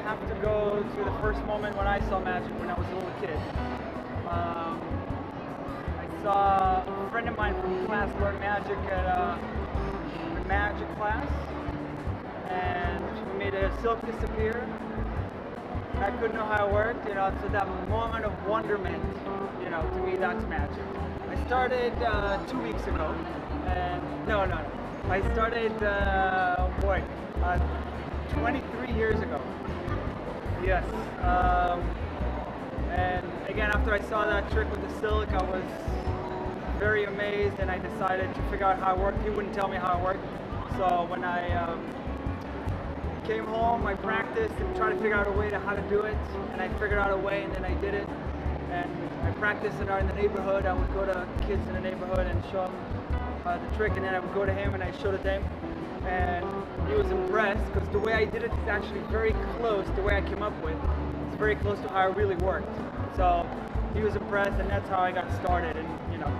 have to go to the first moment when I saw magic when I was a little kid. I saw a friend of mine from class learn magic at a magic class, and we made a silk disappear. I couldn't know how it worked, so that moment of wonderment, to me that's magic. I started 2 weeks ago, and no. I started, 23 years ago. Yes. And again, after I saw that trick with the silk, I was very amazed, and I decided to figure out how it worked. He wouldn't tell me how it worked. So when I came home, I practiced and tried to figure out a way to how to do it, and I figured out a way, and then I did it. And I practiced it out in the neighborhood. I would go to kids in the neighborhood and show them the trick, and then I would go to him and I showed it to him, and he was impressed because the way I did it is actually very close. The way I came up with, it's very close to how it really worked. So he was impressed, and that's how I got started, and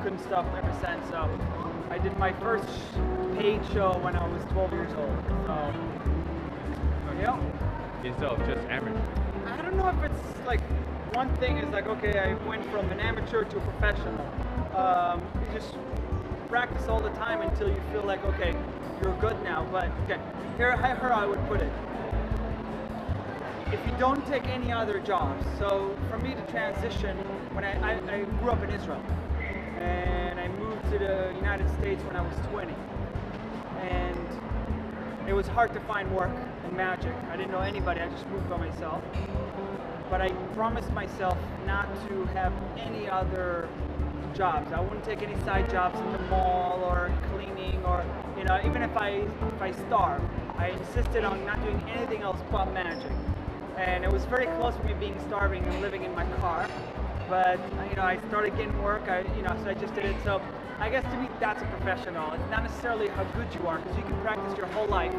couldn't stop ever since. So I did my first paid show when I was 12 years old. So Yourself, just amateur. I don't know if it's like one thing is like, okay, I went from an amateur to a professional. You just practice all the time until you feel like, okay, you're good now. But okay, here I would put it. If you don't take any other jobs, so for me to transition, when I grew up in Israel, and I moved to the United States when I was 20, and it was hard to find work in magic. I didn't know anybody, I just moved by myself. But I promised myself not to have any other jobs. I wouldn't take any side jobs in the mall or cleaning, or even if I starved, I insisted on not doing anything else but magic. And it was very close to me being starving and living in my car. But I started getting work. So I just did it. So I guess to me that's a professional. It's not necessarily how good you are, because you can practice your whole life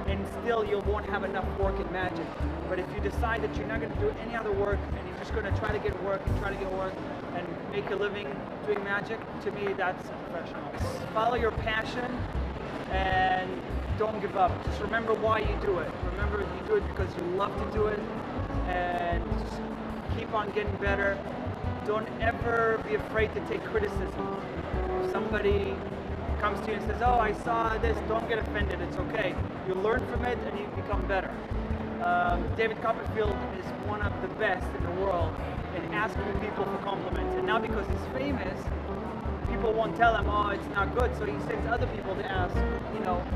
and still you won't have enough work in magic. But if you decide that you're not going to do any other work and you're just going to try to get work and make a living doing magic, to me that's a professional. Follow your passion and don't give up. Just remember why you do it. Remember you do it because you love to do it, and just keep on getting better. Don't ever be afraid to take criticism. If somebody comes to you and says, oh, I saw this, don't get offended, it's okay. You learn from it and you become better. David Copperfield is one of the best in the world in asking people for compliments. And now because he's famous, people won't tell him, oh, it's not good, so he sends other people to ask,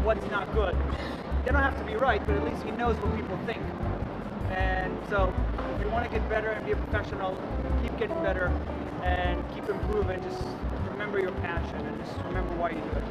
what's not good. They don't have to be right, but at least he knows what people think. And so if you want to get better and be a professional, keep getting better and keep improving. Just remember your passion and just remember why you do it.